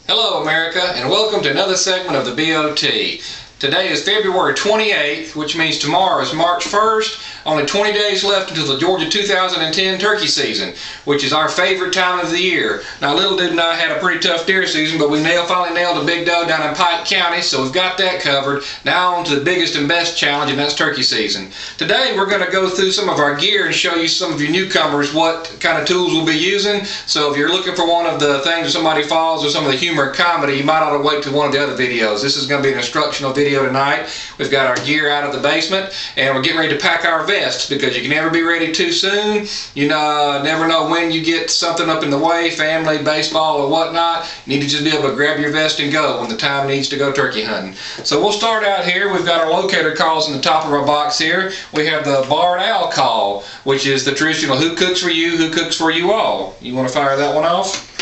Hello America, and welcome to another segment of the BOT. Today is February 28th, which means tomorrow is March 1st. Only 20 days left until the Georgia 2010 turkey season, which is our favorite time of the year. Now, little did I had a pretty tough deer season, but we finally nailed a big doe down in Pike County, so we've got that covered. Now on to the biggest and best challenge, and that's turkey season. Today we're going to go through some of our gear and show you some of you newcomers what kind of tools we'll be using. So if you're looking for one of the things where somebody falls or some of the humor and comedy, you might ought to wait to one of the other videos. This is going to be an instructional video tonight. We've got our gear out of the basement, and we're getting ready to pack our vests because you can never be ready too soon. You never know when you get something up in the way, family, baseball, or whatnot. You need to just be able to grab your vest and go when the time needs to go turkey hunting. So we'll start out here. We've got our locator calls in the top of our box here. We have the barred owl call, which is the traditional who cooks for you, who cooks for you all. You want to fire that one off?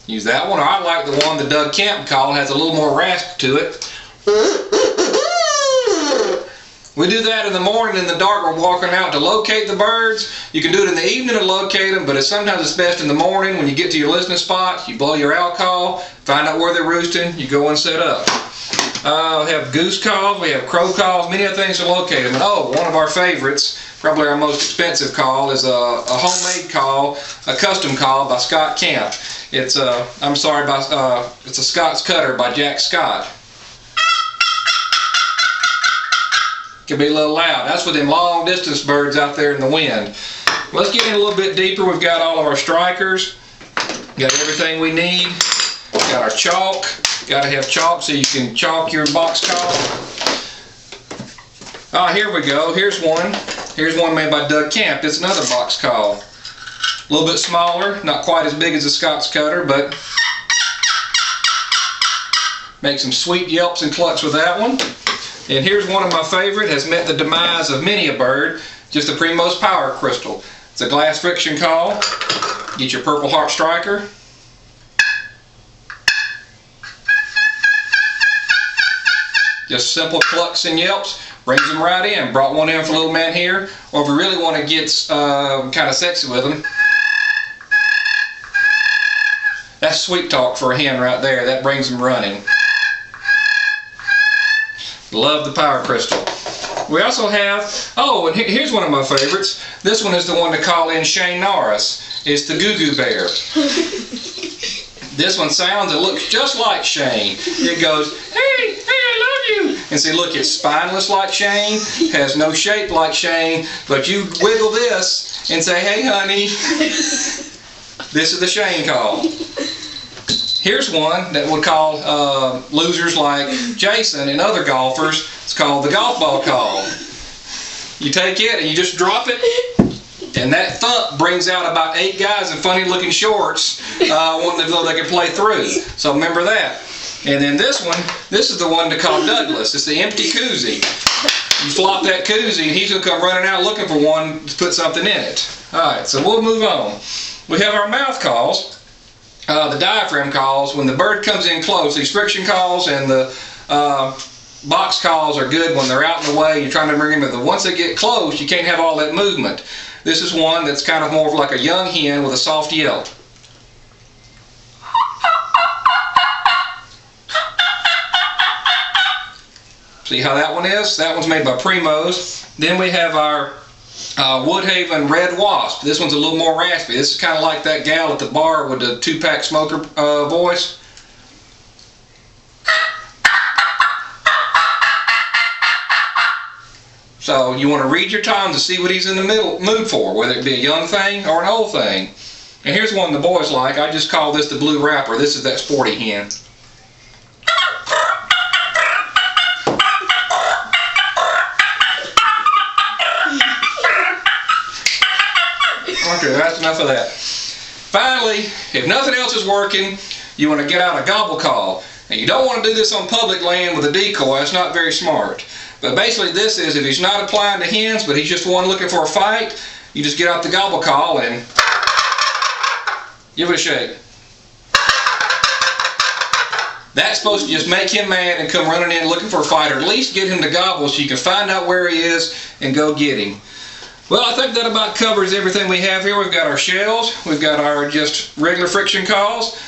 Use that one, or I like the one the Doug Camp call, has a little more rasp to it. We do that in the morning in the dark. We're walking out to locate the birds. You can do it in the evening to locate them, but sometimes it's best in the morning when you get to your listening spot. You blow your owl call, find out where they're roosting, you go and set up. We have goose calls, we have crow calls, many other things to locate them. And one of our favorites, probably our most expensive call, is a homemade call, a custom call by Scott Camp. It's a Scott's Cutter by Jack Scott. Can be a little loud. That's for them long distance birds out there in the wind. Let's get in a little bit deeper. We've got all of our strikers. Got everything we need. Got our chalk. Got to have chalk so you can chalk your box call. Here we go. Here's one. Here's one made by Doug Camp. It's another box call. A little bit smaller, not quite as big as the Scott's Cutter, but make some sweet yelps and clucks with that one. And here's one of my favorite, has met the demise of many a bird, just a Primos Power Crystal. It's a glass friction call. Get your Purple Heart striker. Just simple clucks and yelps, brings them right in. Brought one in for little man here, or if we really want to get kind of sexy with them, that's sweet talk for a hen right there. That brings them running. Love the Power Crystal. We also have, and here's one of my favorites. This one is the one to call in Shane Norris. It's the Goo Goo Bear. This one sounds and looks just like Shane. It goes, hey, I love you. And see, look, it's spineless like Shane, has no shape like Shane, but you wiggle this and say, hey, honey. This is the Shane call. Here's one that would call losers like Jason and other golfers. It's called the golf ball call. You take it and you just drop it, and that thump brings out about 8 guys in funny looking shorts wanting to know they can play through. So remember that. And then this one, this is the one to call Douglas. It's the empty koozie. You flop that koozie and he's going to come running out looking for one to put something in it. Alright, so we'll move on. We have our mouth calls. The diaphragm calls, when the bird comes in close. These friction calls and the box calls are good when they're out in the way. You're trying to bring them in. Once they get close, you can't have all that movement. This is one that's kind of more of like a young hen with a soft yelp. See how that one is? That one's made by Primos. Then we have our Woodhaven Red Wasp. This one's a little more raspy. This is kind of like that gal at the bar with the 2-pack smoker voice. So you want to read your time to see what he's in the mood for, whether it be a young thing or an old thing. And here's one the boys like. I just call this the Blue Rapper. This is that sporty hen. Okay, that's enough of that. Finally, if nothing else is working, you want to get out a gobble call. And you don't want to do this on public land with a decoy. It's not very smart. But basically this is, if he's not applying to hens, but he's just one looking for a fight, you just get out the gobble call and give it a shake. That's supposed to just make him mad and come running in looking for a fight, or at least get him to gobble so you can find out where he is and go get him. Well, I think that about covers everything we have here. We've got our shells, we've got our just regular friction calls.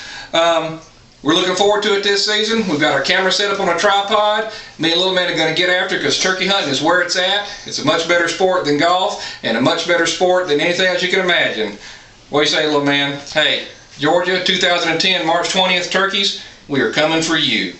We're looking forward to it this season. We've got our camera set up on a tripod. Me and Little Man are going to get after it because turkey hunting is where it's at. It's a much better sport than golf and a much better sport than anything else you can imagine. What do you say, Little Man? Hey, Georgia, 2010, March 20th, turkeys, we are coming for you.